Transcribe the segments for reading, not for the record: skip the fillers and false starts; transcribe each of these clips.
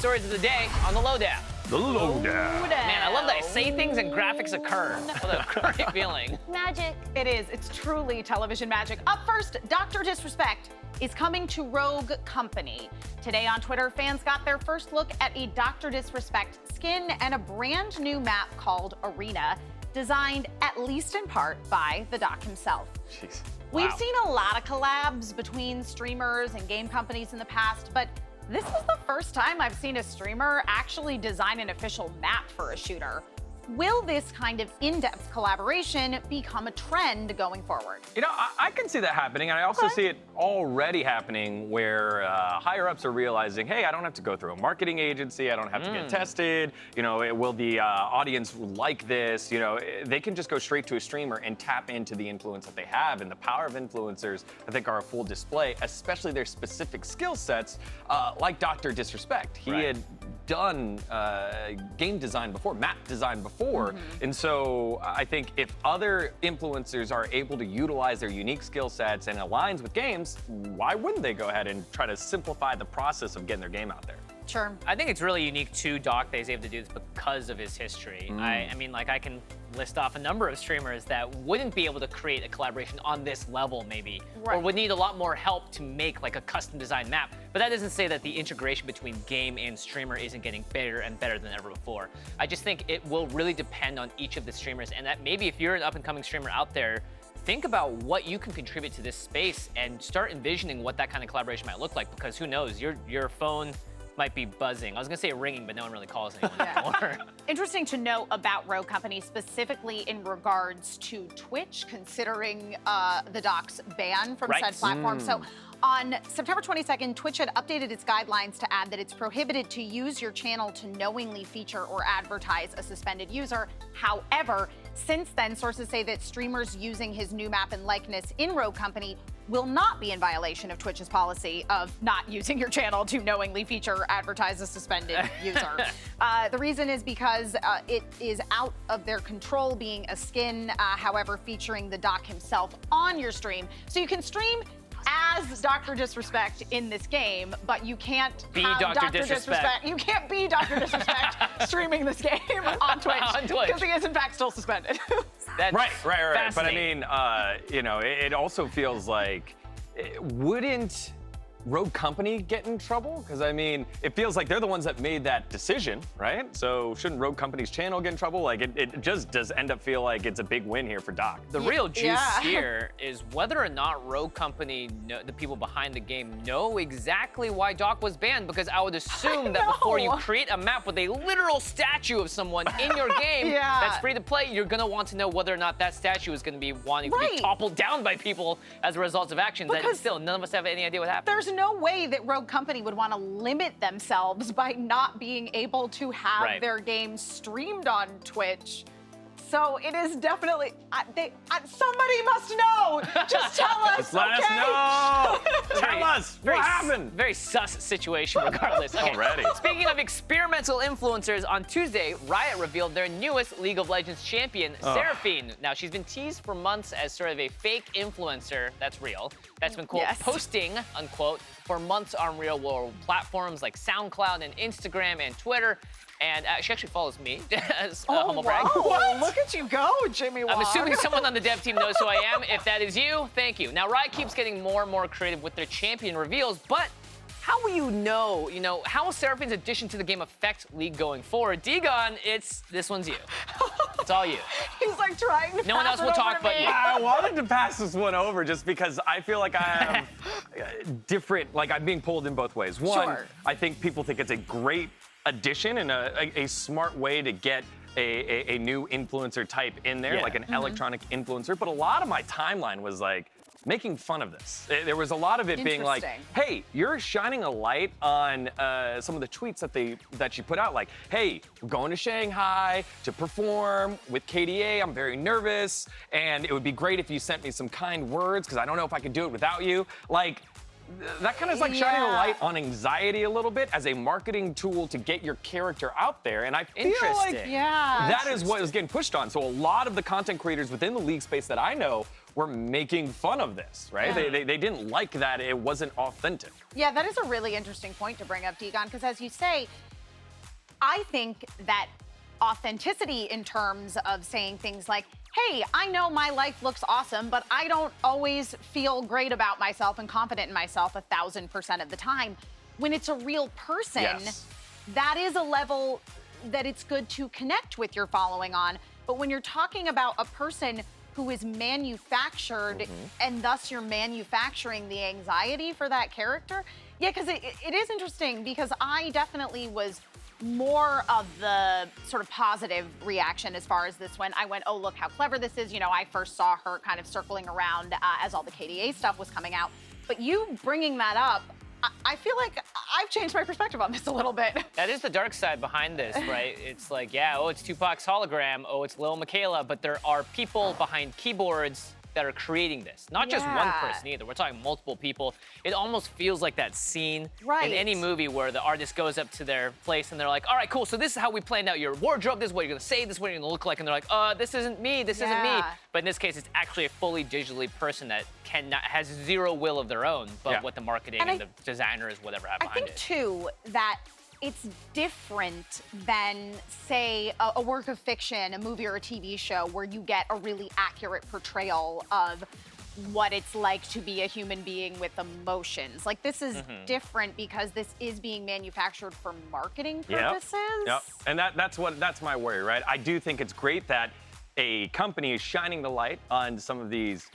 stories of the day on the Lowdown. The Lowdown. Man, I love that I say things and graphics occur. What a great feeling. Magic. It is. It's truly television magic. Up first, Dr. DisRespect is coming to Rogue Company. Today on Twitter, fans got their first look at a Dr. DisRespect skin and a brand new map called Arena, designed at least in part by the Doc himself. Jeez. We've Wow. seen a lot of collabs between streamers and game companies in the past, but this is the first time I've seen a streamer actually design an official map for a shooter. Will this kind of in-depth collaboration become a trend going forward? You know, I can see that happening, and I also see it already happening where higher-ups are realizing, hey, I don't have to go through a marketing agency, I don't have to get tested, you know, will the audience like this? You know, they can just go straight to a streamer and tap into the influence that they have, and the power of influencers, I think, are a full display, especially their specific skill sets, like Dr. DisRespect. He had done game design before, map design before, and so I think if other influencers are able to utilize their unique skill sets and aligns with games, why wouldn't they go ahead and try to simplify the process of getting their game out there? Sure. I think it's really unique to Doc that he's able to do this because of his history. I mean, like, I can list off a number of streamers that wouldn't be able to create a collaboration on this level, maybe, or would need a lot more help to make like a custom design map. But that doesn't say that the integration between game and streamer isn't getting better and better than ever before. I just think it will really depend on each of the streamers, and that maybe if you're an up-and-coming streamer out there, think about what you can contribute to this space and start envisioning what that kind of collaboration might look like, because who knows, your phone might be buzzing. I was gonna say ringing, but no one really calls anyone anymore. Interesting to know about Rogue Company, specifically in regards to Twitch, considering the Doc's ban from said platform. So on September 22nd, Twitch had updated its guidelines to add that it's prohibited to use your channel to knowingly feature or advertise a suspended user. However, since then, sources say that streamers using his new map and likeness in Rogue Company will not be in violation of Twitch's policy of not using your channel to knowingly feature or advertise a suspended user. The reason is because it is out of their control being a skin, however, featuring the Doc himself on your stream. So you can stream as Dr. DisRespect in this game, but you can't be have Dr. Dr. DisRespect. You can't be Dr. DisRespect streaming this game on Twitch. On Twitch. Because he is in fact still suspended. That's Right. But I fascinating. mean, you know, it also feels like, wouldn't Rogue Company get in trouble? Because I mean, it feels like they're the ones that made that decision, right? So shouldn't Rogue Company's channel get in trouble? Like it just does end up feel like it's a big win here for Doc. The real juice here is whether or not Rogue Company, the people behind the game, know exactly why Doc was banned, because I would assume that before you create a map with a literal statue of someone in your game that's free to play, you're gonna want to know whether or not that statue is gonna be wanting to be toppled down by people as a result of actions that still none of us have any idea what happened. There's no way that Rogue Company would want to limit themselves by not being able to have their game streamed on Twitch. So it is definitely, somebody must know. Just tell us, Just let us know. Tell us what happened. Very sus situation regardless. Okay. Already. Speaking of experimental influencers, on Tuesday, Riot revealed their newest League of Legends champion, Seraphine. Now, she's been teased for months as sort of a fake influencer, that's real, that's been, quote, posting, unquote, for months on real-world platforms like SoundCloud and Instagram and Twitter. And she actually follows me as a humble brag. Look at you go, Jimmy Wong. I'm assuming someone on the dev team knows who I am. If that is you, thank you. Now, Riot keeps getting more and more creative with their champion reveals, but how will you know, how will Seraphine's addition to the game affect League going forward? Dagon, this one's you. It's all you. He's like trying to No one else will talk but you. I wanted to pass this one over just because I feel like I have different, like I'm being pulled in both ways. One, I think people think it's a great addition and a smart way to get a new influencer type in there, like an electronic influencer. But a lot of my timeline was like making fun of this. There was a lot of it being like, hey, you're shining a light on some of the tweets that she put out, like, hey, we're going to Shanghai to perform with KDA. I'm very nervous, and it would be great if you sent me some kind words because I don't know if I could do it without you. Like, that kind of is like shining a light on anxiety a little bit as a marketing tool to get your character out there. And I feel like that is what is getting pushed on. So a lot of the content creators within the League space that I know were making fun of this, right? They didn't like that it wasn't authentic. Yeah, that is a really interesting point to bring up, Dagon, because as you say, I think that authenticity in terms of saying things like, hey, I know my life looks awesome, but I don't always feel great about myself and confident in myself 1,000% of the time. When it's a real person, that is a level that it's good to connect with your following on. But when you're talking about a person who is manufactured and thus you're manufacturing the anxiety for that character, because it is interesting, because I definitely was more of the sort of positive reaction as far as this went. I went, oh, look how clever this is. You know, I first saw her kind of circling around as all the KDA stuff was coming out. But you bringing that up, I feel like I've changed my perspective on this a little bit. That is the dark side behind this, right? It's like, yeah, oh, it's Tupac's hologram. Oh, it's Lil Miquela. But there are people behind keyboards that are creating this. Not just one person either. We're talking multiple people. It almost feels like that scene in any movie where the artist goes up to their place and they're like, all right, cool, so this is how we planned out your wardrobe. This is what you're gonna say. This is what you're gonna look like. And they're like, this isn't me. This isn't me. But in this case, it's actually a fully digitally person that has zero will of their own, but what the marketing and the designers, whatever, have behind it. I think, too, that it's different than, say, a work of fiction, a movie or a TV show where you get a really accurate portrayal of what it's like to be a human being with emotions. Like, this is different because this is being manufactured for marketing purposes. And that's my worry, right? I do think it's great that a company is shining the light on some of these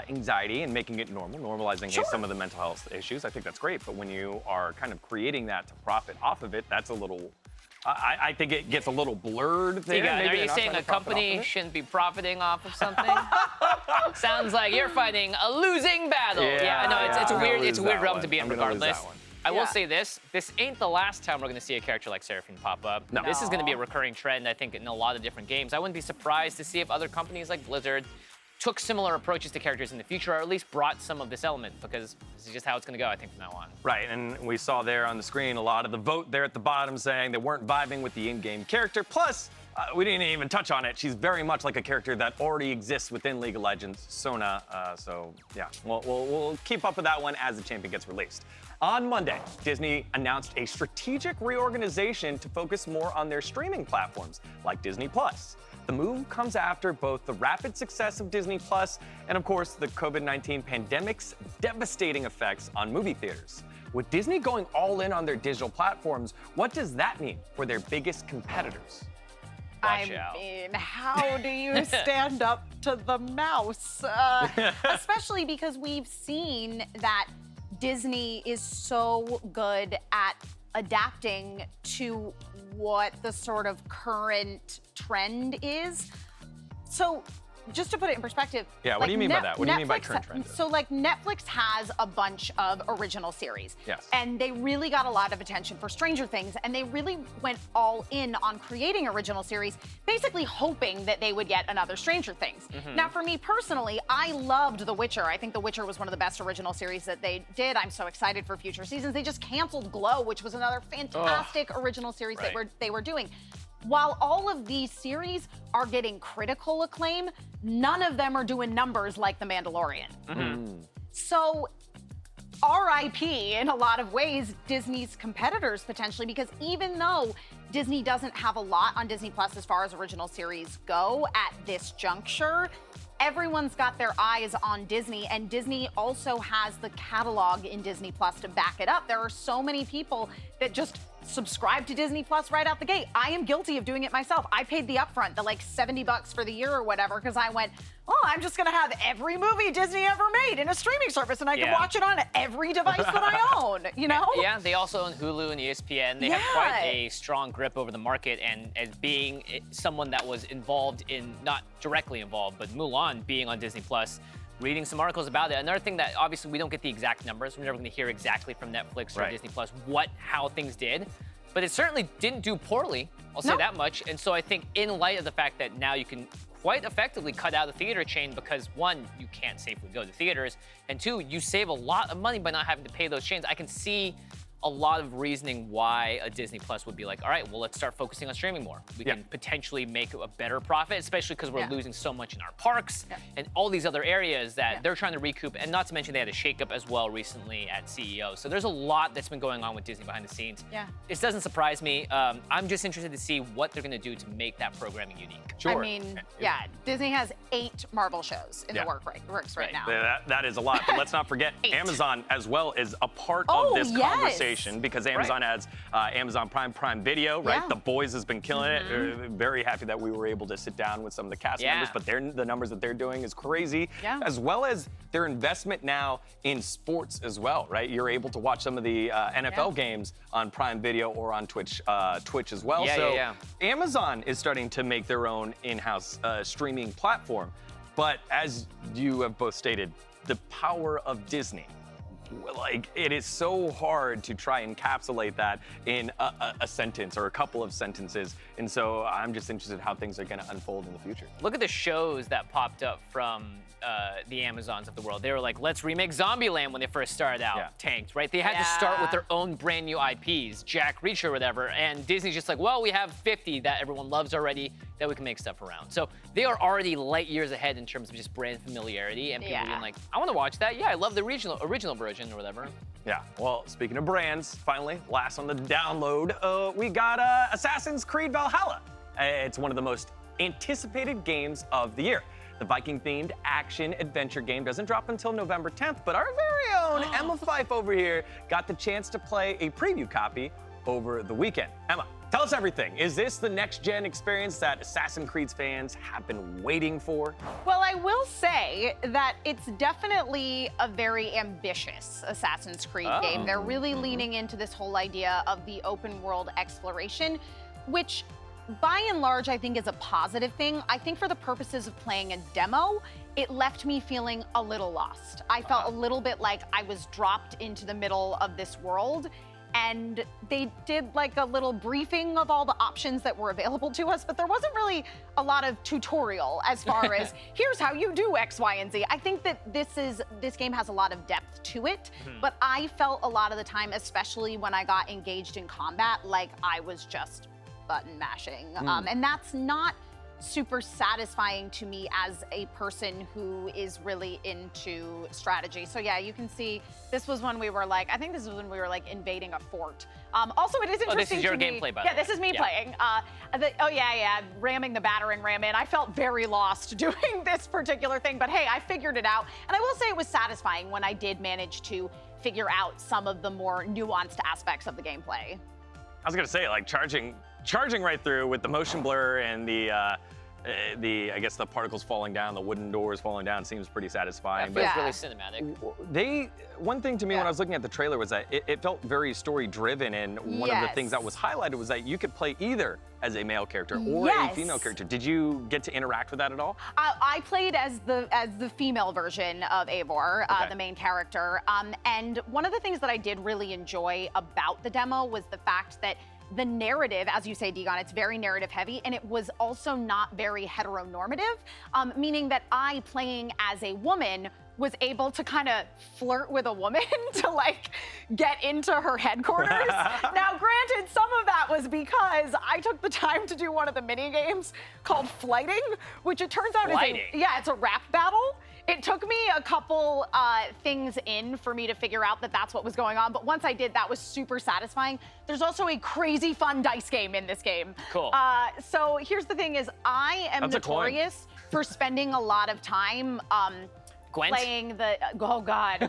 anxiety and making it normal, normalizing some of the mental health issues. I think that's great. But when you are kind of creating that to profit off of it, that's a little, I think it gets a little blurred there. Are you saying a company shouldn't be profiting off of something? Sounds like you're fighting a losing battle. It's a weird realm to be in regardless. I will say this ain't the last time we're gonna see a character like Seraphine pop up. No. This is gonna be a recurring trend, I think, in a lot of different games. I wouldn't be surprised to see if other companies like Blizzard took similar approaches to characters in the future, or at least brought some of this element, because this is just how it's gonna go, I think, from now on. Right, and we saw there on the screen a lot of the vote there at the bottom saying they weren't vibing with the in-game character. Plus, we didn't even touch on it. She's very much like a character that already exists within League of Legends, Sona. So yeah, we'll keep up with that one as the champion gets released. On Monday, Disney announced a strategic reorganization to focus more on their streaming platforms, like Disney+. The move comes after both the rapid success of Disney+ and, of course, the COVID-19 pandemic's devastating effects on movie theaters. With Disney going all in on their digital platforms, what does that mean for their biggest competitors? I mean, how do you stand up to the mouse? Especially because we've seen that Disney is so good at adapting to what the sort of current trend is. So just to put it in perspective. Yeah, what do you mean by that? What do you mean by current trend? So like Netflix has a bunch of original series. Yes. And they really got a lot of attention for Stranger Things, and they really went all in on creating original series, basically hoping that they would get another Stranger Things. Now for me personally, I loved The Witcher. I think The Witcher was one of the best original series that they did. I'm so excited for future seasons. They just canceled Glow, which was another fantastic original series that they were doing. While all of these series are getting critical acclaim, none of them are doing numbers like The Mandalorian. So RIP in a lot of ways Disney's competitors potentially, because even though Disney doesn't have a lot on Disney Plus as far as original series go at this juncture, everyone's got their eyes on Disney, and Disney also has the catalog in Disney Plus to back it up. There are so many people that just subscribe to Disney Plus right out the gate. I am guilty of doing it myself. I paid the upfront, the like $70 for the year or whatever, because I went, oh, I'm just gonna have every movie Disney ever made in a streaming service, and I can watch it on every device that I own, you know? Yeah, they also own Hulu and ESPN. They have quite a strong grip over the market, and as being someone that was involved in, not directly involved, but Mulan being on Disney Plus, reading some articles about it. Another thing that obviously we don't get the exact numbers. We're never going to hear exactly from Netflix or Disney Plus how things did, but it certainly didn't do poorly. I'll say that much. And so I think in light of the fact that now you can quite effectively cut out the theater chain, because one, you can't safely go to theaters, and two, you save a lot of money by not having to pay those chains. I can see a lot of reasoning why a Disney Plus would be like, all right, well, let's start focusing on streaming more. We can potentially make a better profit, especially because we're losing so much in our parks and all these other areas that they're trying to recoup. And not to mention they had a shakeup as well recently at CEO. So there's a lot that's been going on with Disney behind the scenes. Yeah. This doesn't surprise me. I'm just interested to see what they're going to do to make that programming unique. I mean, Disney has 8 Marvel shows in the works right now. That is a lot, but let's not forget Amazon as well is a part of this conversation because Amazon has Amazon Prime Video, right? The Boys has been killing it. Very happy that we were able to sit down with some of the cast members, but the numbers that they're doing is crazy, as well as their investment now in sports as well, right? You're able to watch some of the NFL games on Prime Video or on Twitch as well. Amazon is starting to make their own in-house streaming platform, but as you have both stated, the power of Disney. Like, it is so hard to try and encapsulate that in a sentence or a couple of sentences. And so I'm just interested how things are going to unfold in the future. Look at the shows that popped up from the Amazons of the world. They were like, let's remake Zombieland when they first started out, tanked, right? They had to start with their own brand new IPs, Jack Reacher or whatever, and Disney's just like, well, we have 50 that everyone loves already that we can make stuff around. So they are already light years ahead in terms of just brand familiarity and people being like, I want to watch that. Yeah, I love the original version or whatever. Yeah, well, speaking of brands, finally, last on the download, we got Assassin's Creed Valhalla. It's one of the most anticipated games of the year. The Viking-themed action-adventure game doesn't drop until November 10th, but our very own Emma Fife over here got the chance to play a preview copy over the weekend. Emma, tell us everything. Is this the next-gen experience that Assassin's Creed fans have been waiting for? Well, I will say that it's definitely a very ambitious Assassin's Creed game. They're really leaning into this whole idea of the open-world exploration, which by and large, I think is a positive thing. I think for the purposes of playing a demo, it left me feeling a little lost. I felt a little bit like I was dropped into the middle of this world, and they did like a little briefing of all the options that were available to us, but there wasn't really a lot of tutorial as far as here's how you do X, Y, and Z. I think that this game has a lot of depth to it, but I felt a lot of the time, especially when I got engaged in combat, like I was just button mashing. And that's not super satisfying to me as a person who is really into strategy. So yeah, you can see this was when we were like, I think this is when we were like invading a fort. Also, it is interesting. This is your gameplay, by the way. Yeah, this is me playing. Ramming the battering ram in. I felt very lost doing this particular thing, but hey, I figured it out. And I will say it was satisfying when I did manage to figure out some of the more nuanced aspects of the gameplay. I was gonna say, like, charging right through with the motion blur and the I guess the particles falling down, the wooden doors falling down seems pretty satisfying. It feels really cinematic. One thing to me when I was looking at the trailer was that it felt very story driven, and one of the things that was highlighted was that you could play either as a male character or a female character. Did you get to interact with that at all? I played as the female version of Eivor, the main character. And one of the things that I did really enjoy about the demo was the fact that the narrative, as you say, Degon, it's very narrative heavy, and it was also not very heteronormative, meaning that I, playing as a woman, was able to kind of flirt with a woman to like get into her headquarters. Now, granted, some of that was because I took the time to do one of the mini games called Flighting, which it turns out it's a rap battle. It took me a couple things in for me to figure out that that's what was going on, but once I did, that was super satisfying. There's also a crazy fun dice game in this game. Cool. So here's the thing is, I am notorious for spending a lot of time Gwent? playing the, oh God.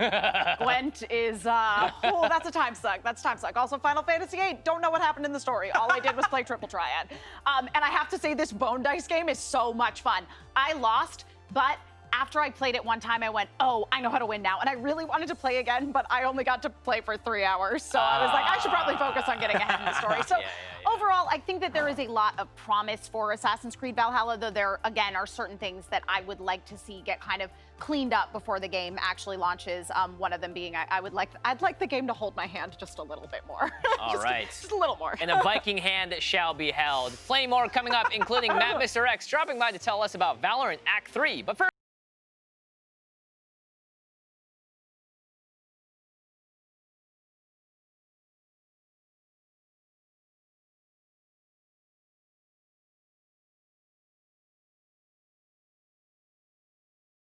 Gwent is, that's a time suck. That's time suck. Also, Final Fantasy VIII, don't know what happened in the story. All I did was play Triple Triad. And I have to say, this bone dice game is so much fun. I lost, but after I played it one time, I went, oh, I know how to win now. And I really wanted to play again, but I only got to play for 3 hours. So I was like, I should probably focus on getting ahead in the story. So overall, I think that there is a lot of promise for Assassin's Creed Valhalla, though there, again, are certain things that I would like to see get kind of cleaned up before the game actually launches. One of them being, I'd like the game to hold my hand just a little bit more. All right. Just a little more. And a Viking hand shall be held. Plenty more coming up, including Matt Mr. X dropping by to tell us about Valorant Act 3. But first,